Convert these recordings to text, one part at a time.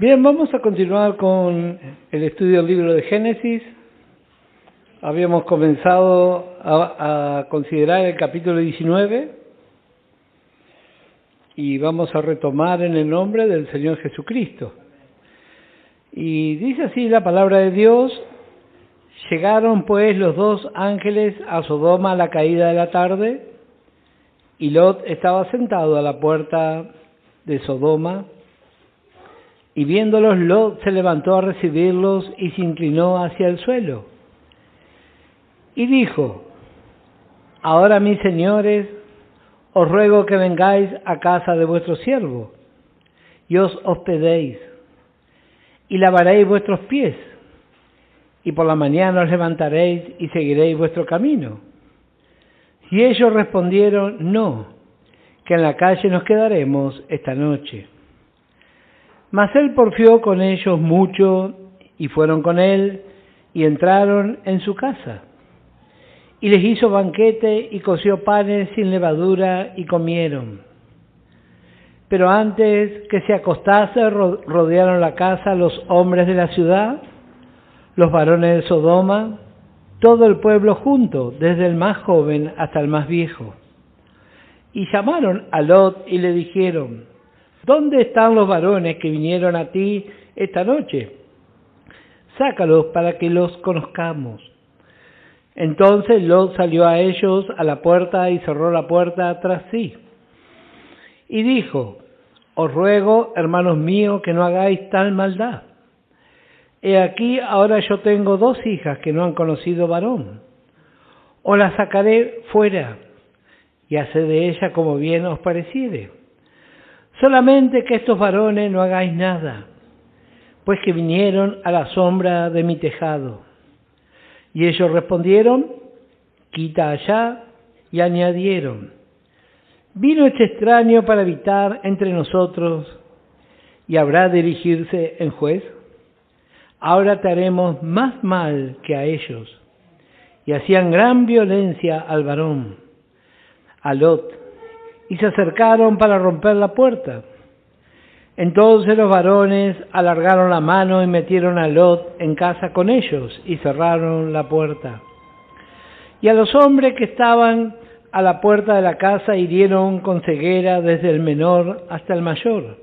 Bien, vamos a continuar con el estudio del libro de Génesis. Habíamos comenzado a considerar el capítulo 19 y vamos a retomar en el nombre del Señor Jesucristo. Y dice así la palabra de Dios: llegaron pues los dos ángeles a Sodoma a la caída de la tarde, y Lot estaba sentado a la puerta de Sodoma. Y viéndolos, Lot se levantó a recibirlos y se inclinó hacia el suelo. Y dijo: ahora, mis señores, os ruego que vengáis a casa de vuestro siervo, y os hospedéis, y lavaréis vuestros pies, y por la mañana os levantaréis y seguiréis vuestro camino. Y ellos respondieron: no, que en la calle nos quedaremos esta noche. Mas él porfió con ellos mucho, y fueron con él, y entraron en su casa. Y les hizo banquete, y coció panes sin levadura, y comieron. Pero antes que se acostase, rodearon la casa los hombres de la ciudad, los varones de Sodoma, todo el pueblo junto, desde el más joven hasta el más viejo. Y llamaron a Lot y le dijeron: ¿dónde están los varones que vinieron a ti esta noche? Sácalos para que los conozcamos. Entonces Lot salió a ellos a la puerta y cerró la puerta tras sí. Y dijo: os ruego, hermanos míos, que no hagáis tal maldad. He aquí, ahora yo tengo 2 hijas que no han conocido varón. Os las sacaré fuera, y haced de ellas como bien os pareciere. Solamente que estos varones no hagáis nada, pues que vinieron a la sombra de mi tejado. Y ellos respondieron: quita allá, y añadieron: vino este extraño para habitar entre nosotros, y habrá de erigirse en juez. Ahora te haremos más mal que a ellos. Y hacían gran violencia al varón, a Lot, y se acercaron para romper la puerta. Entonces los varones alargaron la mano y metieron a Lot en casa con ellos y cerraron la puerta. Y a los hombres que estaban a la puerta de la casa hirieron con ceguera desde el menor hasta el mayor,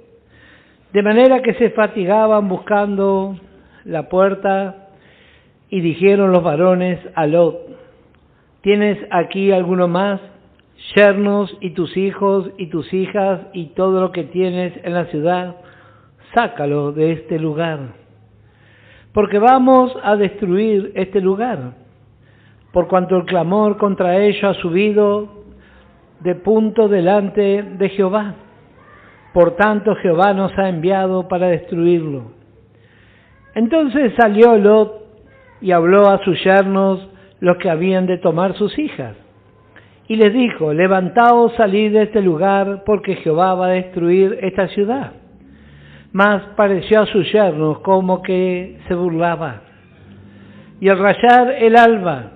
de manera que se fatigaban buscando la puerta. Y dijeron los varones a Lot: ¿tienes aquí alguno más? Yernos y tus hijos y tus hijas y todo lo que tienes en la ciudad, sácalo de este lugar, porque vamos a destruir este lugar, por cuanto el clamor contra ello ha subido de punto delante de Jehová. Por tanto Jehová nos ha enviado para destruirlo. Entonces salió Lot y habló a sus yernos, los que habían de tomar sus hijas. Y les dijo: levantaos, salid de este lugar, porque Jehová va a destruir esta ciudad. Mas pareció a sus yernos como que se burlaba. Y al rayar el alba,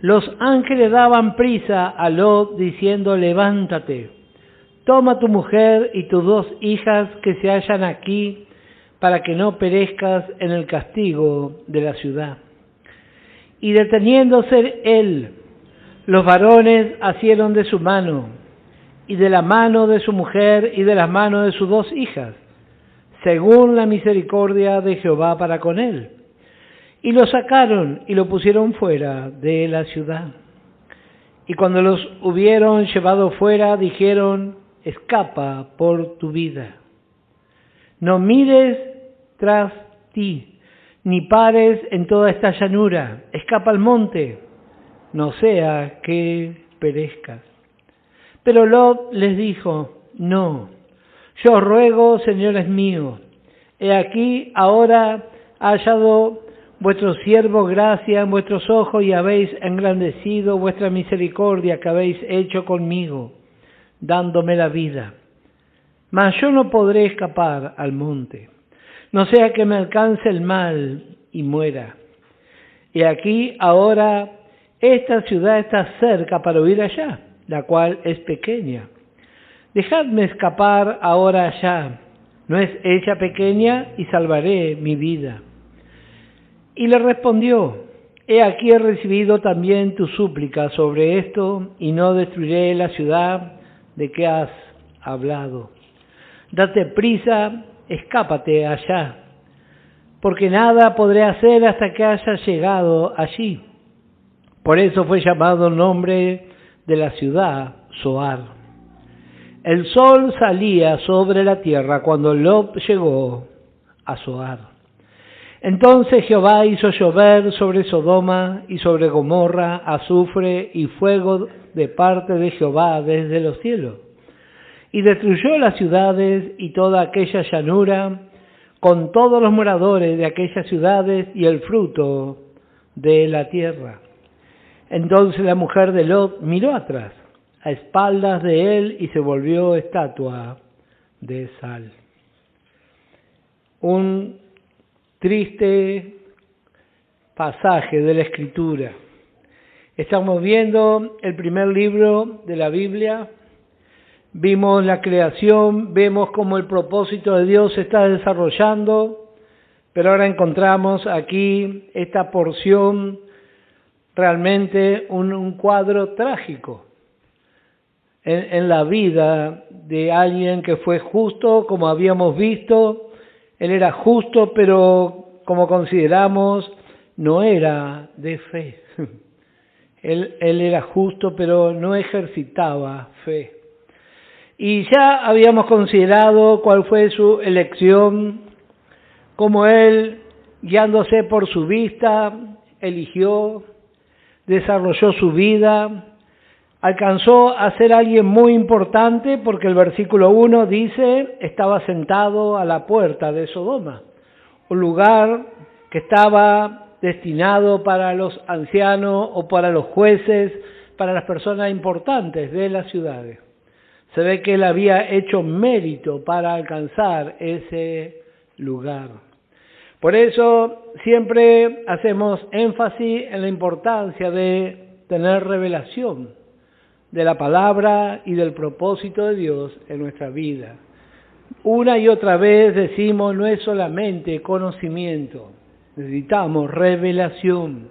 los ángeles daban prisa a Lot, diciendo: levántate, toma tu mujer y tus 2 hijas que se hallan aquí, para que no perezcas en el castigo de la ciudad. Y deteniéndose él, los varones asieron de su mano, y de la mano de su mujer, y de las manos de sus 2 hijas, según la misericordia de Jehová para con él. Y lo sacaron y lo pusieron fuera de la ciudad. Y cuando los hubieron llevado fuera, dijeron: escapa por tu vida. No mires tras ti, ni pares en toda esta llanura. Escapa al monte, no sea que perezcas. Pero Lot les dijo: no, yo os ruego, señores míos, he aquí ahora ha hallado vuestro siervo gracia en vuestros ojos, y habéis engrandecido vuestra misericordia que habéis hecho conmigo, dándome la vida. Mas yo no podré escapar al monte, no sea que me alcance el mal y muera. Y aquí ahora esta ciudad está cerca para huir allá, la cual es pequeña. Dejadme escapar ahora allá, ¿No es ella pequeña? Y salvaré mi vida. Y le respondió: he aquí he recibido también tu súplica sobre esto, y no destruiré la ciudad de que has hablado. Date prisa, escápate allá, porque nada podré hacer hasta que haya llegado allí. Por eso fue llamado el nombre de la ciudad Zoar. El sol salía sobre la tierra cuando Lot llegó a Zoar. Entonces Jehová hizo llover sobre Sodoma y sobre Gomorra azufre y fuego de parte de Jehová desde los cielos. Y destruyó las ciudades y toda aquella llanura, con todos los moradores de aquellas ciudades y el fruto de la tierra. Entonces la mujer de Lot miró atrás, a espaldas de él, y se volvió estatua de sal. Un triste pasaje de la Escritura. Estamos viendo el primer libro de la Biblia. Vimos la creación, vemos cómo el propósito de Dios se está desarrollando, pero ahora encontramos aquí esta porción, realmente un cuadro trágico en la vida de alguien que fue justo, como habíamos visto. Él era justo, pero como consideramos, no era de fe. Él era justo, pero no ejercitaba fe. Y ya habíamos considerado cuál fue su elección, cómo él, guiándose por su vista, eligió, desarrolló su vida, alcanzó a ser alguien muy importante, porque el versículo 1 dice: estaba sentado a la puerta de Sodoma, un lugar que estaba destinado para los ancianos o para los jueces, para las personas importantes de las ciudades. Se ve que él había hecho mérito para alcanzar ese lugar. Por eso siempre hacemos énfasis en la importancia de tener revelación de la palabra y del propósito de Dios en nuestra vida. Una y otra vez decimos, no es solamente conocimiento, necesitamos revelación.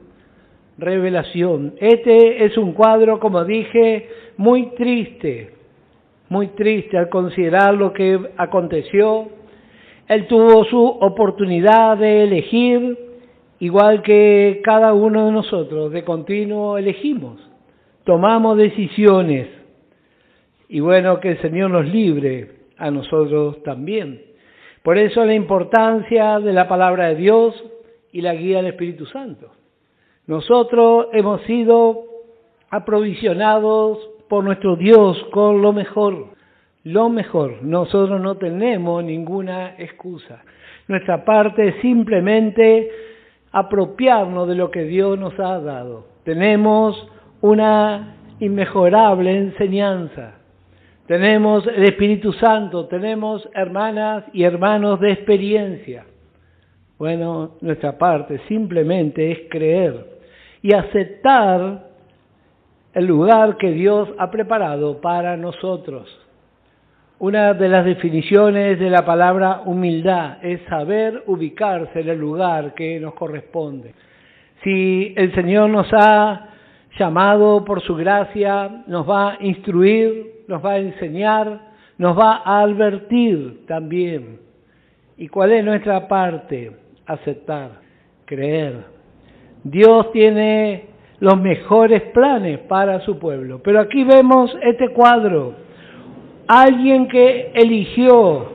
Revelación. Este es un cuadro, como dije, muy triste al considerar lo que aconteció. Él tuvo su oportunidad de elegir, igual que cada uno de nosotros, de continuo elegimos, tomamos decisiones, y bueno, que el Señor nos libre a nosotros también. Por eso la importancia de la palabra de Dios y la guía del Espíritu Santo. Nosotros hemos sido aprovisionados por nuestro Dios con lo mejor. Nosotros no tenemos ninguna excusa. Nuestra parte es simplemente apropiarnos de lo que Dios nos ha dado. Tenemos una inmejorable enseñanza. Tenemos el Espíritu Santo, tenemos hermanas y hermanos de experiencia. Bueno, nuestra parte simplemente es creer y aceptar el lugar que Dios ha preparado para nosotros. Una de las definiciones de la palabra humildad es saber ubicarse en el lugar que nos corresponde. Si el Señor nos ha llamado por su gracia, nos va a instruir, nos va a enseñar, nos va a advertir también. ¿Y cuál es nuestra parte? Aceptar, creer. Dios tiene los mejores planes para su pueblo. Pero aquí vemos este cuadro. Alguien que eligió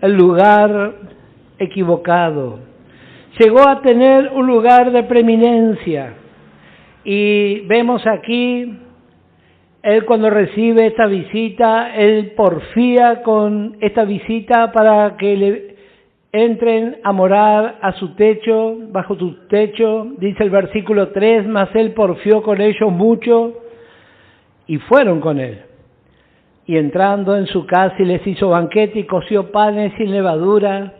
el lugar equivocado. Llegó a tener un lugar de preeminencia. Y vemos aquí, él cuando recibe esta visita, él porfía con esta visita para que le entren a morar a su techo, bajo su techo, dice el versículo 3, mas él porfió con ellos mucho y fueron con él. Y entrando en su casa y les hizo banquete y coció panes sin levadura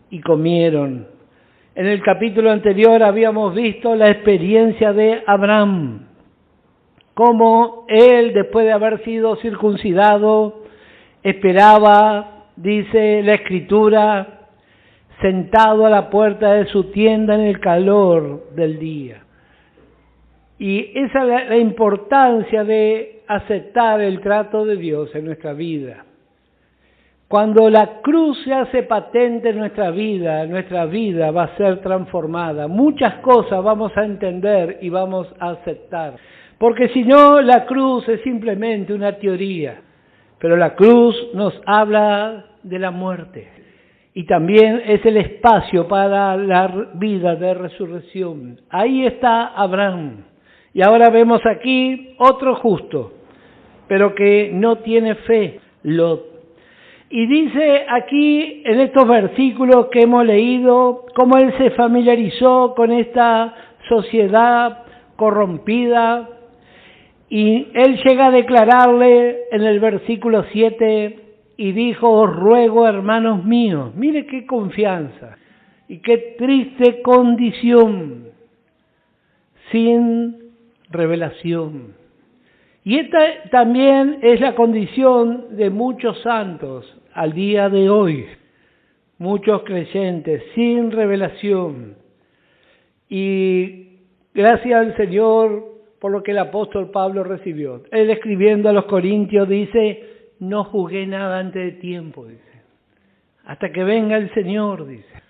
y comieron. En el capítulo anterior habíamos visto la experiencia de Abraham, cómo él, después de haber sido circuncidado, esperaba dice la Escritura, sentado a la puerta de su tienda en el calor del día. Y esa es la importancia de aceptar el trato de Dios en nuestra vida. Cuando la cruz se hace patente en nuestra vida va a ser transformada. Muchas cosas vamos a entender y vamos a aceptar. Porque si no, la cruz es simplemente una teoría. Pero la cruz nos habla de la muerte. Y también es el espacio para la vida de resurrección. Ahí está Abraham. Y ahora vemos aquí otro justo, pero que no tiene fe, Lot. Y dice aquí en estos versículos que hemos leído cómo él se familiarizó con esta sociedad corrompida y él llega a declararle en el versículo 7 y dijo, os ruego hermanos míos, mire qué confianza y qué triste condición sin revelación. Y esta también es la condición de muchos santos al día de hoy, muchos creyentes sin revelación. Y gracias al Señor por lo que el apóstol Pablo recibió. Él escribiendo a los Corintios dice, no juzgué nada antes de tiempo, dice, hasta que venga el Señor, dice.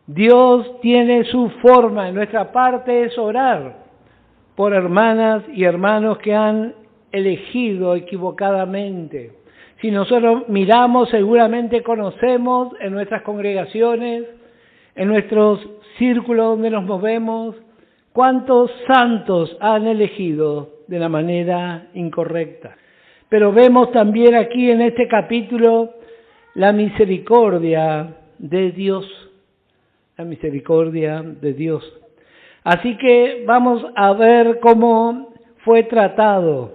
Dios tiene su forma, nuestra parte es orar por hermanas y hermanos que han elegido equivocadamente. Si nosotros miramos, seguramente conocemos en nuestras congregaciones, en nuestros círculos donde nos movemos, cuántos santos han elegido de la manera incorrecta. Pero vemos también aquí en este capítulo la misericordia de Dios. La misericordia de Dios. Así que vamos a ver cómo fue tratado.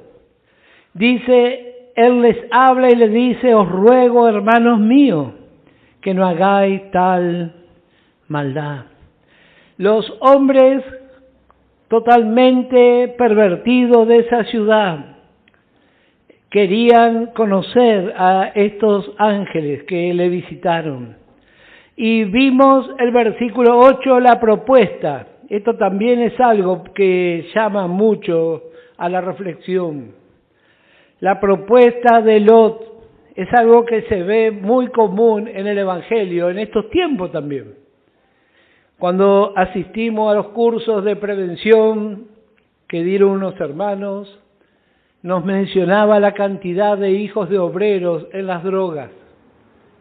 Dice, Él les habla y les dice, os ruego, hermanos míos, que no hagáis tal maldad. Los hombres totalmente pervertidos de esa ciudad querían conocer a estos ángeles que le visitaron. Y vimos el versículo 8, la propuesta. Esto también es algo que llama mucho a la reflexión. La propuesta de Lot es algo que se ve muy común en el Evangelio, en estos tiempos también. Cuando asistimos a los cursos de prevención que dieron unos hermanos, nos mencionaba la cantidad de hijos de obreros en las drogas.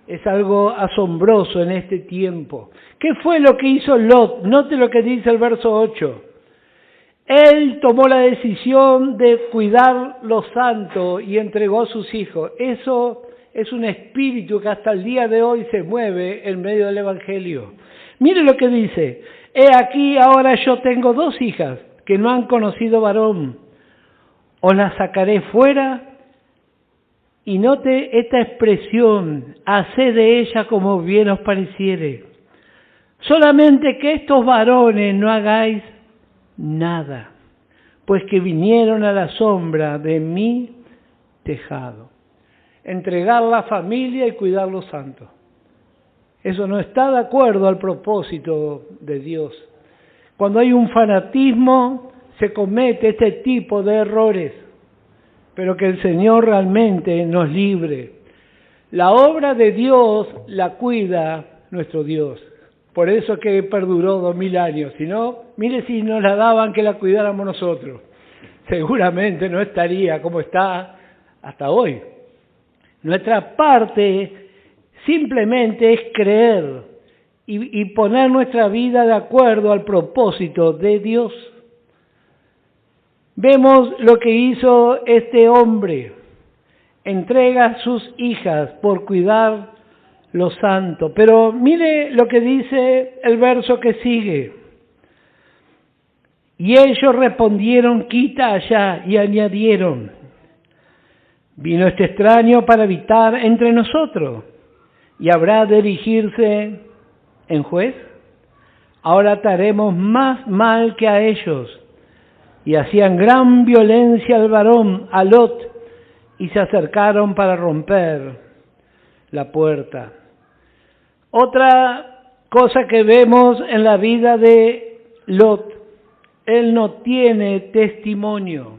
Es algo asombroso en este tiempo. ¿Qué fue lo que hizo Lot? Note lo que dice el verso 8. Él tomó la decisión de cuidar lo santo y entregó a sus hijos. Eso es un espíritu que hasta el día de hoy se mueve en medio del Evangelio. Mire lo que dice. He aquí ahora yo tengo 2 hijas que no han conocido varón. Os las sacaré fuera. Y note esta expresión, haced de ella como bien os pareciere. Solamente que estos varones no hagáis nada, pues que vinieron a la sombra de mi tejado. Entregar la familia y cuidar los santos. Eso no está de acuerdo al propósito de Dios. Cuando hay un fanatismo, se comete este tipo de errores. Pero que el Señor realmente nos libre. La obra de Dios la cuida nuestro Dios. Por eso que perduró 2000 años. Si no, mire si nos la daban que la cuidáramos nosotros. Seguramente no estaría como está hasta hoy. Nuestra parte simplemente es creer y poner nuestra vida de acuerdo al propósito de Dios. Vemos lo que hizo este hombre. Entrega sus hijas por cuidar lo santo. Pero mire lo que dice el verso que sigue. Y ellos respondieron, quita allá, y añadieron, vino este extraño para habitar entre nosotros, y habrá de erigirse en juez. Ahora ataremos más mal que a ellos. Y hacían gran violencia al varón, a Lot, y se acercaron para romper la puerta. Otra cosa que vemos en la vida de Lot, él no tiene testimonio.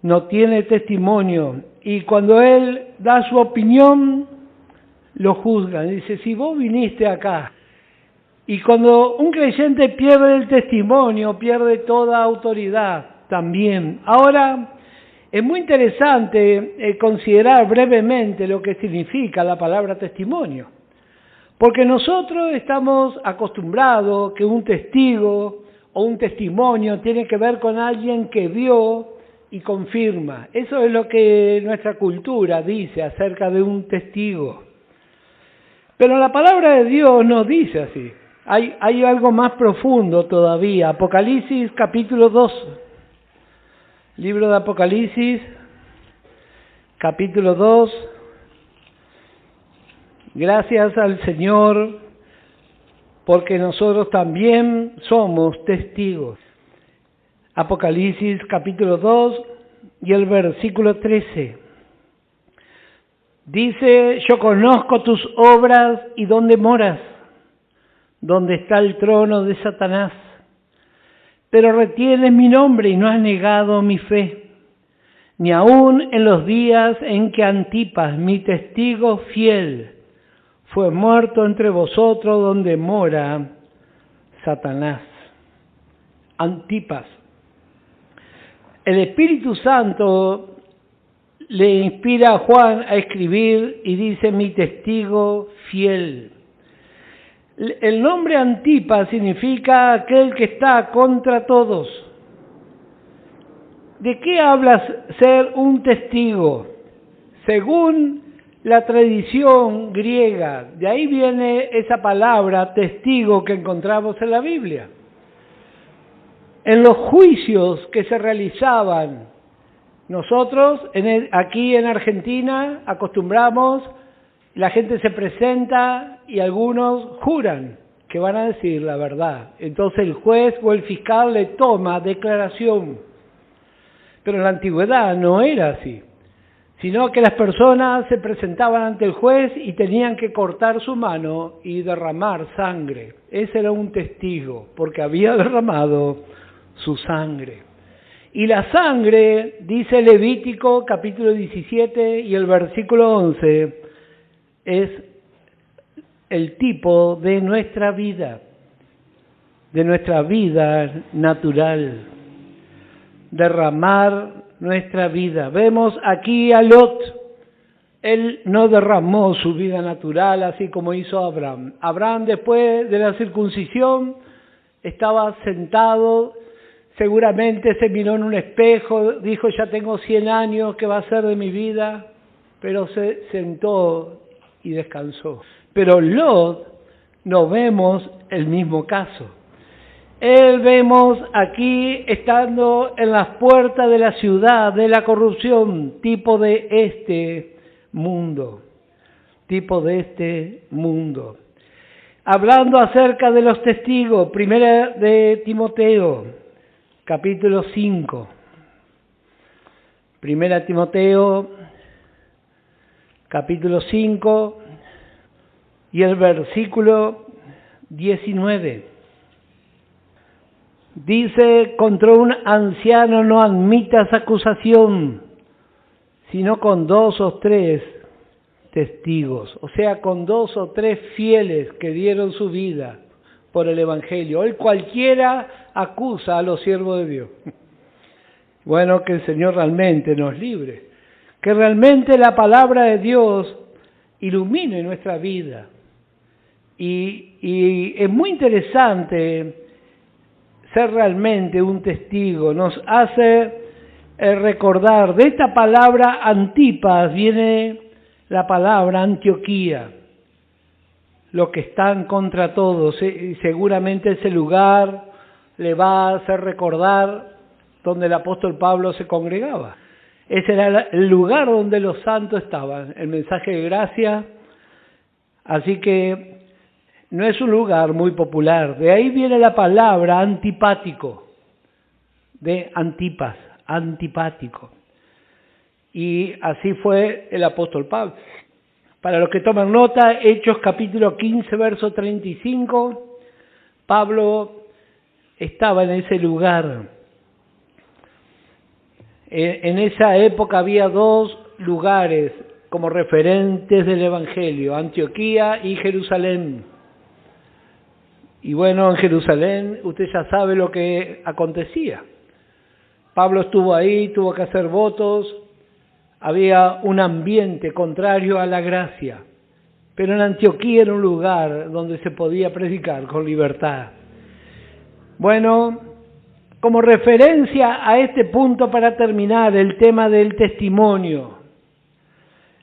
No tiene testimonio. Y cuando él da su opinión, lo juzgan. Dice, si vos viniste acá. Y cuando un creyente pierde el testimonio, pierde toda autoridad también. Ahora, es muy interesante considerar brevemente lo que significa la palabra testimonio. Porque nosotros estamos acostumbrados que un testigo o un testimonio tiene que ver con alguien que vio y confirma. Eso es lo que nuestra cultura dice acerca de un testigo. Pero la palabra de Dios no dice así. Hay algo más profundo todavía. Apocalipsis capítulo 2. Libro de Apocalipsis, capítulo 2. Gracias al Señor, porque nosotros también somos testigos. Apocalipsis capítulo 2 y el versículo 13. Dice, yo conozco tus obras y dónde moras, donde está el trono de Satanás. Pero retienes mi nombre y no has negado mi fe, ni aun en los días en que Antipas, mi testigo fiel, fue muerto entre vosotros donde mora Satanás. Antipas. El Espíritu Santo le inspira a Juan a escribir y dice mi testigo fiel. El nombre Antipas significa aquel que está contra todos. ¿De qué habla ser un testigo? Según la tradición griega, de ahí viene esa palabra testigo que encontramos en la Biblia. En los juicios que se realizaban, nosotros aquí en Argentina acostumbramos, la gente se presenta y algunos juran que van a decir la verdad. Entonces el juez o el fiscal le toma declaración. Pero en la antigüedad no era así, sino que las personas se presentaban ante el juez y tenían que cortar su mano y derramar sangre. Ese era un testigo, porque había derramado su sangre. Y la sangre, dice Levítico capítulo 17 y el versículo 11, es el tipo de nuestra vida natural, derramar nuestra vida. Vemos aquí a Lot, él no derramó su vida natural así como hizo Abraham. Abraham después de la circuncisión estaba sentado, seguramente se miró en un espejo, dijo ya tengo 100 años, ¿qué va a ser de mi vida? Pero se sentó y descansó. Pero Lot no vemos el mismo caso. Él vemos aquí estando en las puertas de la ciudad, de la corrupción, tipo de este mundo. Hablando acerca de los testigos, primera de Timoteo, capítulo 5. Primera Timoteo, capítulo 5 y el versículo 19. Dice, contra un anciano no admitas acusación, sino con 2 o 3 testigos, o sea, con 2 o 3 fieles que dieron su vida por el Evangelio. Hoy cualquiera acusa a los siervos de Dios. Bueno, que el Señor realmente nos libre, que realmente la palabra de Dios ilumine nuestra vida. Y es muy interesante ser realmente un testigo, nos hace recordar, de esta palabra Antipas viene la palabra Antioquía, los que están contra todos, y seguramente ese lugar le va a hacer recordar donde el apóstol Pablo se congregaba. Ese era el lugar donde los santos estaban, el mensaje de gracia, así que no es un lugar muy popular. De ahí viene la palabra antipático, de Antipas, antipático. Y así fue el apóstol Pablo. Para los que toman nota, Hechos capítulo 15, verso 35, Pablo estaba en ese lugar. En esa época había dos lugares como referentes del Evangelio, Antioquía y Jerusalén. Y bueno, en Jerusalén usted ya sabe lo que acontecía. Pablo estuvo ahí, tuvo que hacer votos, había un ambiente contrario a la gracia, pero en Antioquía era un lugar donde se podía predicar con libertad. Bueno, como referencia a este punto para terminar, el tema del testimonio,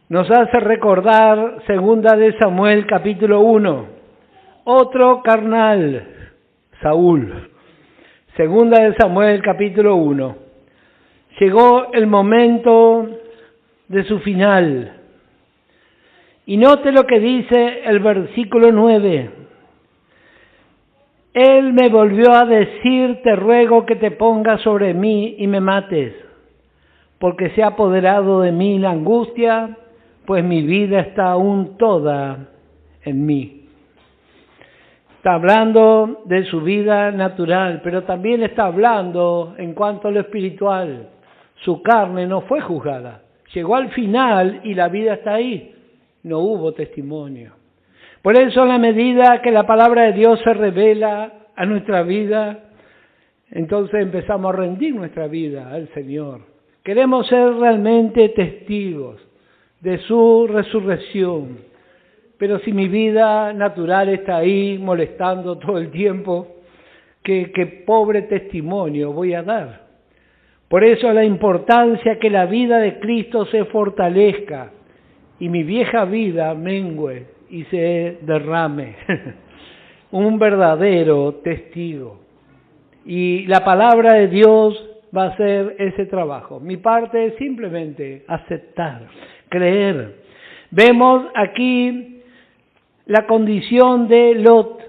nos hace recordar 2 de Samuel capítulo 1, otro carnal, Saúl. 2 de Samuel capítulo 1. Llegó el momento de su final. Y note lo que dice el versículo 9. Él me volvió a decir, te ruego que te pongas sobre mí y me mates, porque se ha apoderado de mí la angustia, pues mi vida está aún toda en mí. Está hablando de su vida natural, pero también está hablando en cuanto a lo espiritual. Su carne no fue juzgada. Llegó al final y la vida está ahí. No hubo testimonio. Por eso, en la medida que la palabra de Dios se revela a nuestra vida, entonces empezamos a rendir nuestra vida al Señor. Queremos ser realmente testigos de su resurrección. Pero si mi vida natural está ahí molestando todo el tiempo, ¿qué pobre testimonio voy a dar? Por eso la importancia que la vida de Cristo se fortalezca y mi vieja vida mengüe y se derrame. Un verdadero testigo. Y la palabra de Dios va a hacer ese trabajo. Mi parte es simplemente aceptar, creer. Vemos aquí la condición de Lot.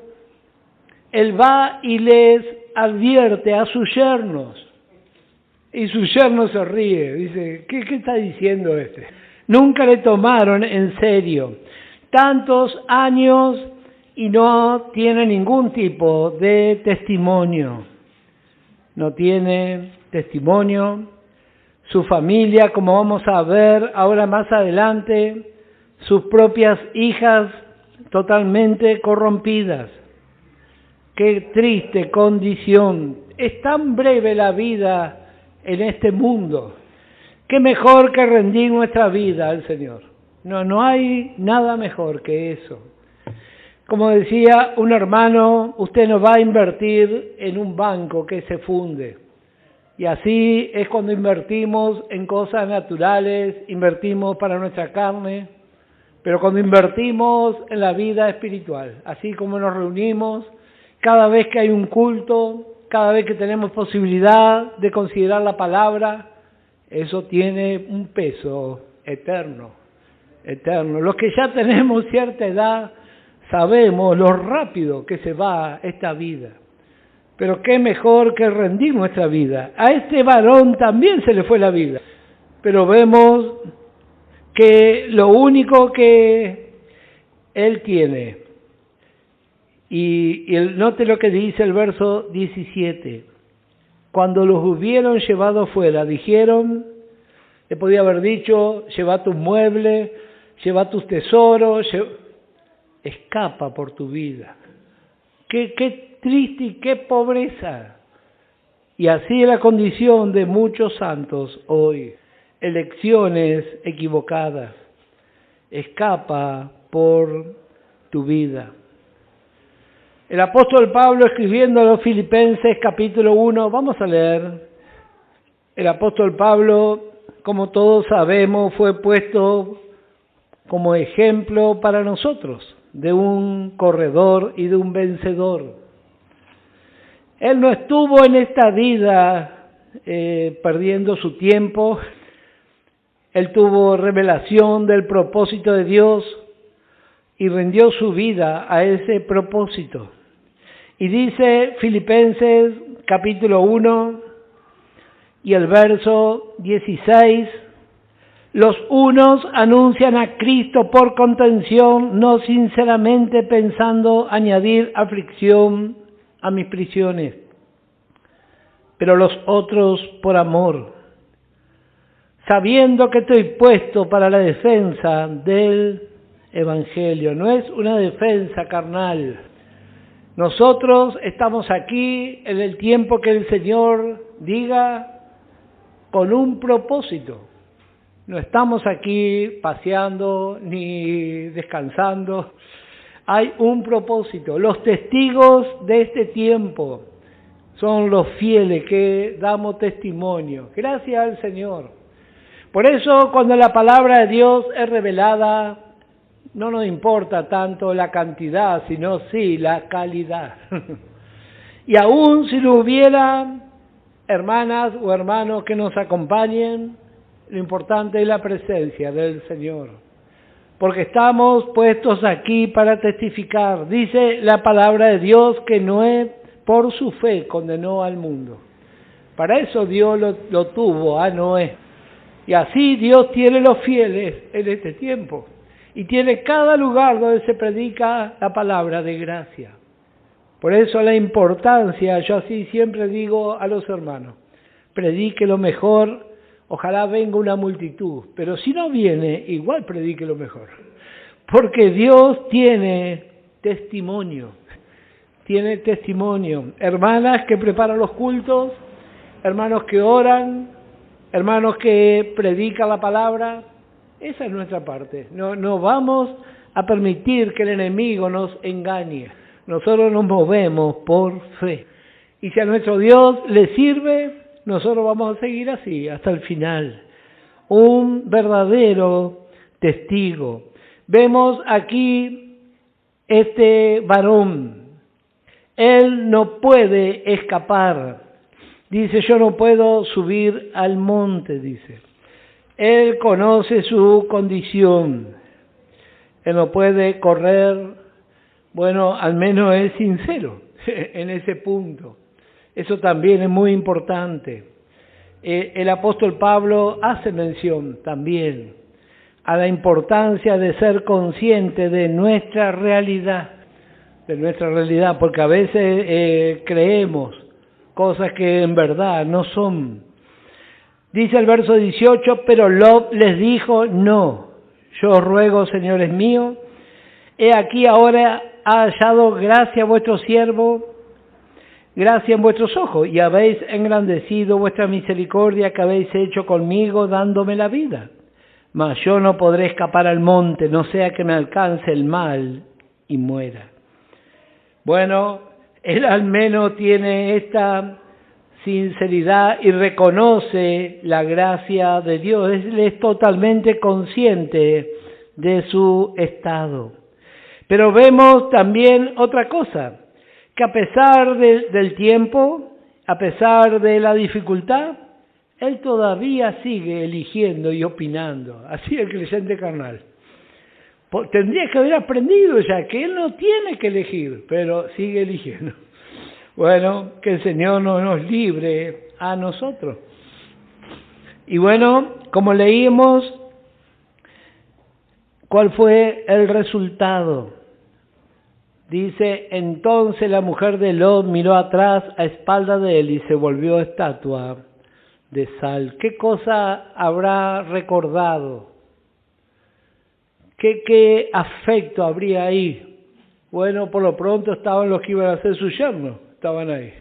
Él va y les advierte a sus yernos. Y su yerno se ríe, dice, ¿qué está diciendo este? Nunca le tomaron en serio. Tantos años y no tiene ningún tipo de testimonio. No tiene testimonio. Su familia, como vamos a ver ahora más adelante, sus propias hijas totalmente corrompidas. Qué triste condición. Es tan breve la vida en este mundo. Qué mejor que rendir nuestra vida al Señor. No hay nada mejor que eso. Como decía un hermano, usted no va a invertir en un banco que se funde. Y así es cuando invertimos en cosas naturales, invertimos para nuestra carne, pero cuando invertimos en la vida espiritual, así como nos reunimos, cada vez que hay un culto, cada vez que tenemos posibilidad de considerar la palabra, eso tiene un peso eterno, eterno. Los que ya tenemos cierta edad sabemos lo rápido que se va esta vida. Pero qué mejor que rendir nuestra vida. A este varón también se le fue la vida. Pero vemos que lo único que él tiene, y note lo que dice el verso 17. Cuando los hubieron llevado fuera, dijeron, le podía haber dicho, lleva tus muebles, lleva tus tesoros, escapa por tu vida. Qué triste y qué pobreza. Y así es la condición de muchos santos hoy. Elecciones equivocadas. Escapa por tu vida. El apóstol Pablo, escribiendo a los Filipenses capítulo 1, vamos a leer. El apóstol Pablo, como todos sabemos, fue puesto como ejemplo para nosotros de un corredor y de un vencedor. Él no estuvo en esta vida perdiendo su tiempo. Él tuvo revelación del propósito de Dios y rindió su vida a ese propósito. Y dice Filipenses capítulo 1 y el verso 16, Los unos anuncian a Cristo por contención, no sinceramente pensando añadir aflicción a mis prisiones, pero los otros por amor, sabiendo que estoy puesto para la defensa del Evangelio. No es una defensa carnal. Nosotros estamos aquí en el tiempo que el Señor diga con un propósito. No estamos aquí paseando ni descansando. Hay un propósito. Los testigos de este tiempo son los fieles que damos testimonio. Gracias al Señor. Por eso, cuando la palabra de Dios es revelada, no nos importa tanto la cantidad, sino sí la calidad. Y aún si no hubiera hermanas o hermanos que nos acompañen, lo importante es la presencia del Señor. Porque estamos puestos aquí para testificar. Dice la palabra de Dios que Noé, por su fe, condenó al mundo. Para eso Dios lo tuvo a Noé. Y así Dios tiene los fieles en este tiempo. Y tiene cada lugar donde se predica la palabra de gracia. Por eso la importancia, yo así siempre digo a los hermanos, predique lo mejor, ojalá venga una multitud, pero si no viene, igual predique lo mejor. Porque Dios tiene testimonio, hermanas que preparan los cultos, hermanos que oran, hermanos que predican la palabra. Esa es nuestra parte. No vamos a permitir que el enemigo nos engañe. Nosotros nos movemos por fe. Y si a nuestro Dios le sirve, nosotros vamos a seguir así hasta el final. Un verdadero testigo. Vemos aquí este varón. Él no puede escapar. Dice, yo no puedo subir al monte, dice. Él conoce su condición. Él no puede correr. Bueno, al menos es sincero en ese punto. Eso también es muy importante. El apóstol Pablo hace mención también a la importancia de ser consciente de nuestra realidad, porque a veces creemos cosas que en verdad no son. Dice el verso 18, pero Lot les dijo, no, yo os ruego, señores míos, he aquí ahora ha hallado gracia a vuestro siervo, gracia en vuestros ojos, y habéis engrandecido vuestra misericordia que habéis hecho conmigo dándome la vida. Mas yo no podré escapar al monte, no sea que me alcance el mal y muera. Bueno, él al menos tiene esta sinceridad y reconoce la gracia de Dios. Él es totalmente consciente de su estado. Pero vemos también otra cosa, que a pesar del tiempo, a pesar de la dificultad, él todavía sigue eligiendo y opinando. Así el creyente carnal. Tendría que haber aprendido ya que él no tiene que elegir, pero sigue eligiendo. Bueno, que el Señor nos libre a nosotros. Y bueno, como leímos, ¿cuál fue el resultado? Dice, entonces la mujer de Lot miró atrás a espalda de él y se volvió estatua de sal. ¿Qué cosa habrá recordado? ¿Qué afecto habría ahí? Bueno, por lo pronto estaban los que iban a ser sus yernos, estaban ahí.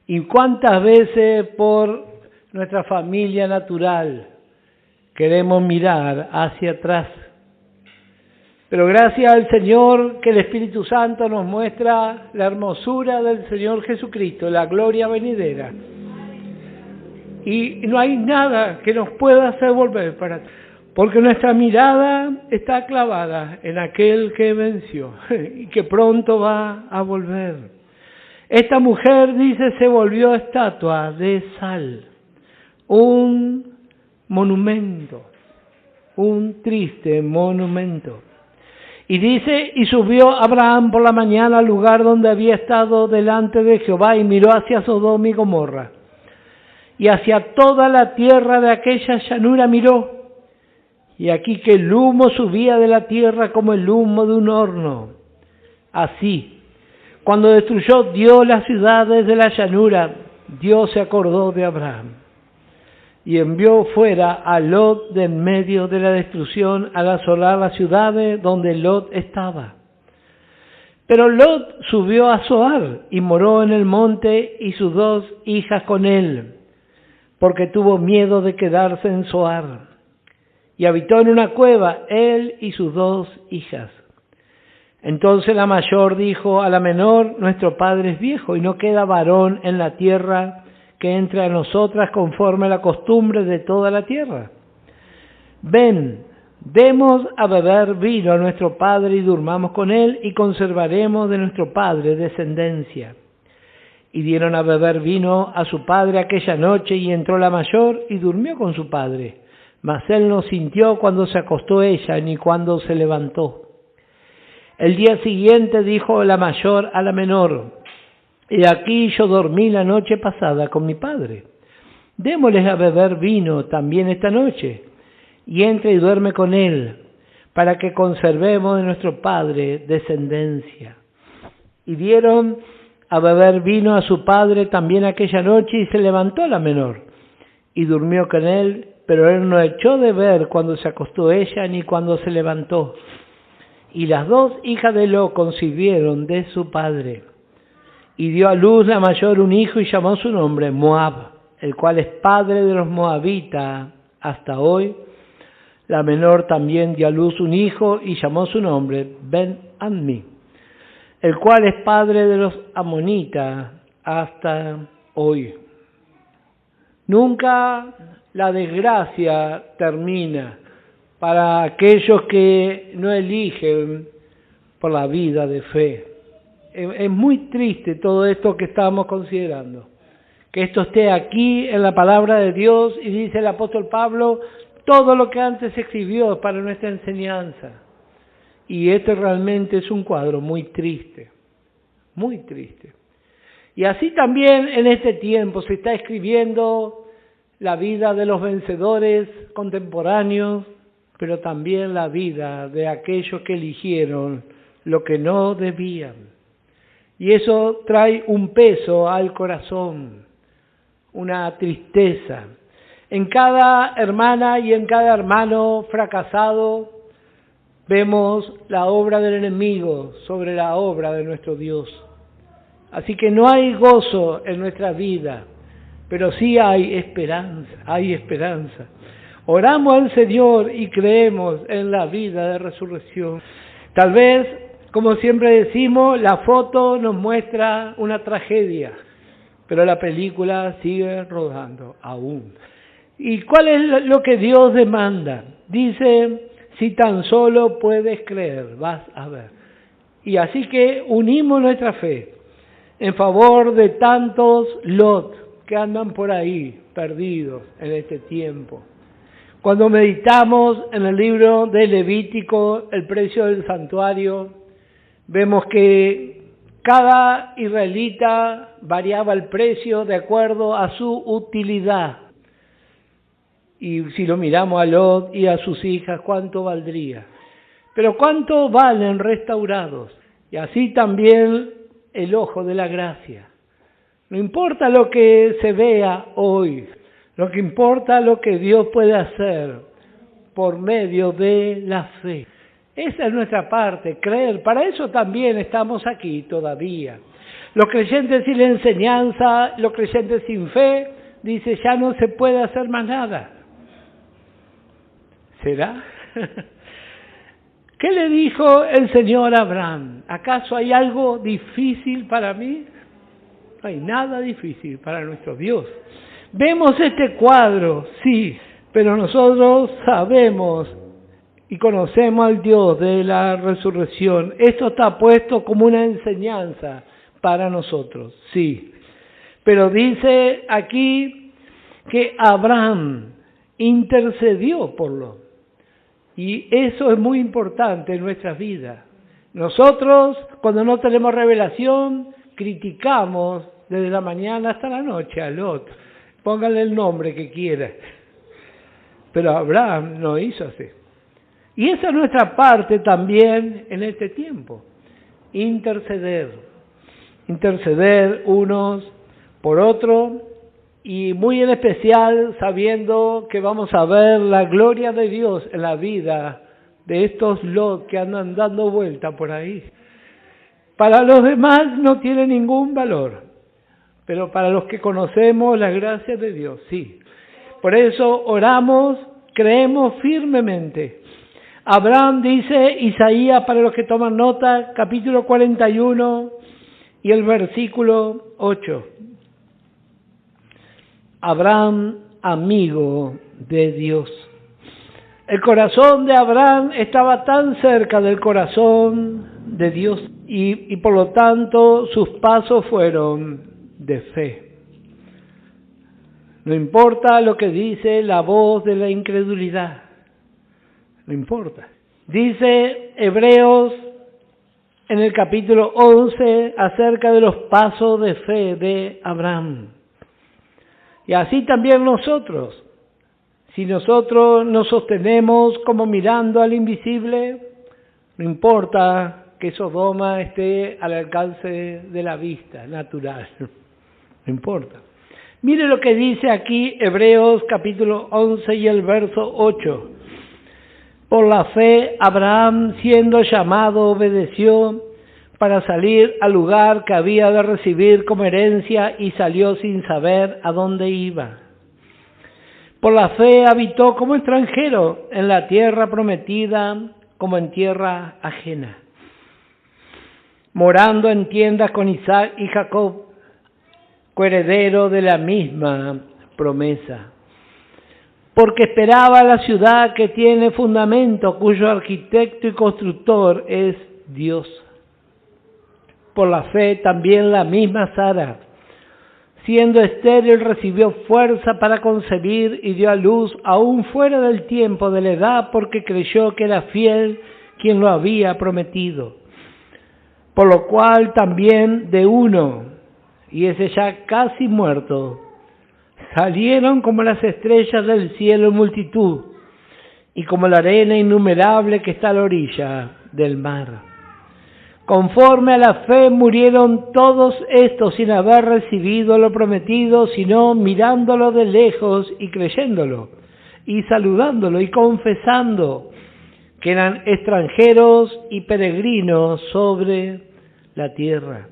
¿Y cuántas veces por nuestra familia natural queremos mirar hacia atrás? Pero gracias al Señor que el Espíritu Santo nos muestra la hermosura del Señor Jesucristo, la gloria venidera. Y no hay nada que nos pueda hacer volver para atrás. Porque nuestra mirada está clavada en aquel que venció y que pronto va a volver. Esta mujer, dice, se volvió estatua de sal, un monumento, un triste monumento. Y dice, y subió Abraham por la mañana al lugar donde había estado delante de Jehová y miró hacia Sodoma y Gomorra. Y hacia toda la tierra de aquella llanura miró, y aquí que el humo subía de la tierra como el humo de un horno. Así, cuando destruyó Dios las ciudades de la llanura, Dios se acordó de Abraham y envió fuera a Lot de en medio de la destrucción al asolar las ciudades donde Lot estaba. Pero Lot subió a Zoar y moró en el monte y sus 2 hijas con él, porque tuvo miedo de quedarse en Zoar. Y habitó en una cueva él y sus 2 hijas. Entonces la mayor dijo a la menor: nuestro padre es viejo y no queda varón en la tierra que entre a nosotras conforme a la costumbre de toda la tierra. Ven, demos a beber vino a nuestro padre y durmamos con él y conservaremos de nuestro padre descendencia. Y dieron a beber vino a su padre aquella noche y entró la mayor y durmió con su padre. Mas él no sintió cuando se acostó ella ni cuando se levantó. El día siguiente dijo la mayor a la menor: he aquí yo dormí la noche pasada con mi padre. Démosles a beber vino también esta noche, y entre y duerme con él, para que conservemos de nuestro padre descendencia. Y dieron a beber vino a su padre también aquella noche, y se levantó la menor, y durmió con él, pero él no echó de ver cuando se acostó ella, ni cuando se levantó. Y las 2 hijas de Lot concibieron de su padre. Y dio a luz la mayor un hijo y llamó su nombre Moab, el cual es padre de los moabitas hasta hoy. La menor también dio a luz un hijo y llamó su nombre Ben-Ammi, el cual es padre de los amonitas hasta hoy. Nunca la desgracia termina para aquellos que no eligen por la vida de fe. Es muy triste todo esto que estamos considerando, que esto esté aquí en la palabra de Dios, y dice el apóstol Pablo: todo lo que antes se escribió para nuestra enseñanza. Y este realmente es un cuadro muy triste, muy triste. Y así también en este tiempo se está escribiendo la vida de los vencedores contemporáneos, pero también la vida de aquellos que eligieron lo que no debían. Y eso trae un peso al corazón, una tristeza. En cada hermana y en cada hermano fracasado vemos la obra del enemigo sobre la obra de nuestro Dios. Así que no hay gozo en nuestra vida, pero sí hay esperanza, hay esperanza. Oramos al Señor y creemos en la vida de resurrección. Tal vez, como siempre decimos, la foto nos muestra una tragedia, pero la película sigue rodando aún. ¿Y cuál es lo que Dios demanda? Dice: si tan solo puedes creer, vas a ver. Y así que unimos nuestra fe en favor de tantos Lot que andan por ahí perdidos en este tiempo. Cuando meditamos en el libro de Levítico, el precio del santuario, vemos que cada israelita variaba el precio de acuerdo a su utilidad. Y si lo miramos a Lot y a sus hijas, ¿cuánto valdría? Pero ¿cuánto valen restaurados? Y así también el ojo de la gracia. No importa lo que se vea hoy, lo que importa es lo que Dios puede hacer por medio de la fe. Esa es nuestra parte, creer. Para eso también estamos aquí todavía. Los creyentes sin la enseñanza, los creyentes sin fe, dice: ya no se puede hacer más nada. ¿Será? ¿Qué le dijo el Señor a Abraham? ¿Acaso hay algo difícil para mí? No hay nada difícil para nuestro Dios. Vemos este cuadro, sí, pero nosotros sabemos y conocemos al Dios de la resurrección. Esto está puesto como una enseñanza para nosotros, sí. Pero dice aquí que Abraham intercedió por Lot. Y eso es muy importante en nuestras vidas. Nosotros, cuando no tenemos revelación, criticamos desde la mañana hasta la noche a Lot. Póngale el nombre que quiera. Pero Abraham no hizo así. Y esa es nuestra parte también en este tiempo, interceder unos por otros, y muy en especial sabiendo que vamos a ver la gloria de Dios en la vida de estos Lot que andan dando vuelta por ahí. Para los demás no tiene ningún valor, pero para los que conocemos la gracia de Dios, sí. Por eso oramos, creemos firmemente. Abraham dice, Isaías, para los que toman nota, capítulo 41 y el versículo 8. Abraham, amigo de Dios. El corazón de Abraham estaba tan cerca del corazón de Dios y por lo tanto sus pasos fueron de fe. No importa lo que dice la voz de la incredulidad, no importa. Dice Hebreos en el capítulo 11 acerca de los pasos de fe de Abraham. Y así también nosotros, si nosotros nos sostenemos como mirando al invisible, no importa que Sodoma esté al alcance de la vista natural, no importa. Mire lo que dice aquí Hebreos capítulo 11 y el verso 8. Por la fe, Abraham, siendo llamado, obedeció para salir al lugar que había de recibir como herencia y salió sin saber a dónde iba. Por la fe habitó como extranjero en la tierra prometida, como en tierra ajena, morando en tiendas con Isaac y Jacob, coheredero de la misma promesa. Porque esperaba la ciudad que tiene fundamento, cuyo arquitecto y constructor es Dios. Por la fe también la misma Sara, siendo estéril, recibió fuerza para concebir y dio a luz aún fuera del tiempo de la edad, porque creyó que era fiel quien lo había prometido. Por lo cual también de uno, y ese ya casi muerto, salieron como las estrellas del cielo en multitud, y como la arena innumerable que está a la orilla del mar. Conforme a la fe murieron todos estos sin haber recibido lo prometido, sino mirándolo de lejos y creyéndolo, y saludándolo y confesando que eran extranjeros y peregrinos sobre la tierra.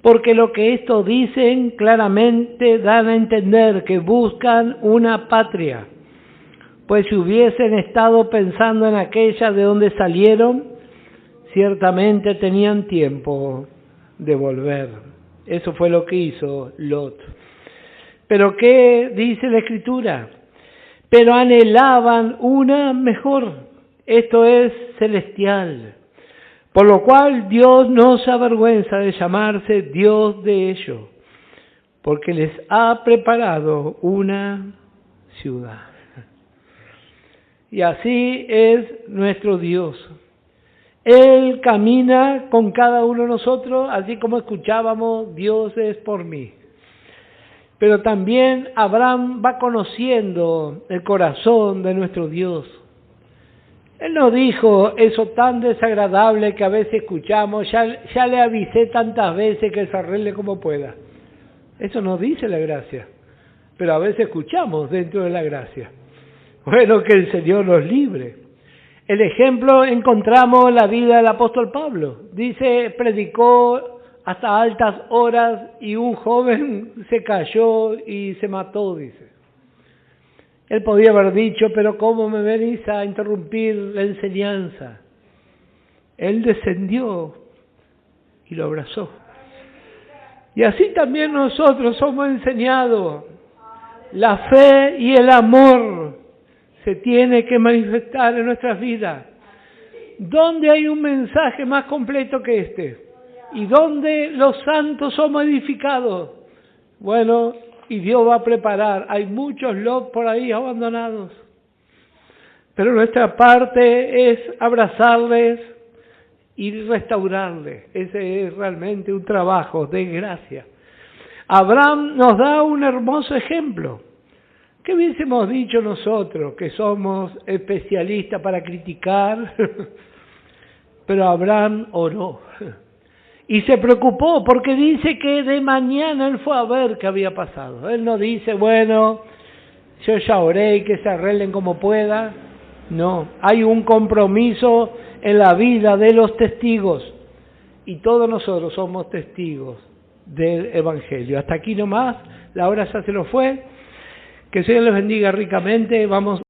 Porque lo que estos dicen claramente dan a entender que buscan una patria, pues si hubiesen estado pensando en aquella de donde salieron, ciertamente tenían tiempo de volver. Eso fue lo que hizo Lot. Pero ¿qué dice la Escritura? Pero anhelaban una mejor, esto es celestial. Por lo cual Dios no se avergüenza de llamarse Dios de ellos, porque les ha preparado una ciudad. Y así es nuestro Dios. Él camina con cada uno de nosotros, así como escuchábamos, Dios es por mí. Pero también Abraham va conociendo el corazón de nuestro Dios. Él no dijo eso tan desagradable que a veces escuchamos, ya le avisé tantas veces que se arregle como pueda. Eso no dice la gracia, pero a veces escuchamos dentro de la gracia. Bueno, que el Señor nos libre. El ejemplo encontramos en la vida del apóstol Pablo. Dice, predicó hasta altas horas y un joven se cayó y se mató, dice. Él podía haber dicho, pero ¿cómo me venís a interrumpir la enseñanza? Él descendió y lo abrazó. Y así también nosotros somos enseñados. La fe y el amor se tiene que manifestar en nuestras vidas. ¿Dónde hay un mensaje más completo que este? ¿Y dónde los santos somos edificados? Bueno, y Dios va a preparar. Hay muchos Lot por ahí abandonados. Pero nuestra parte es abrazarles y restaurarles. Ese es realmente un trabajo de gracia. Abraham nos da un hermoso ejemplo. ¿Qué hubiésemos dicho nosotros, que somos especialistas para criticar? Pero Abraham oró. Y se preocupó porque dice que de mañana él fue a ver qué había pasado. Él no dice, bueno, yo ya oré y que se arreglen como pueda. No, hay un compromiso en la vida de los testigos. Y todos nosotros somos testigos del Evangelio. Hasta aquí nomás, la hora ya se nos fue. Que el Señor les bendiga ricamente. Vamos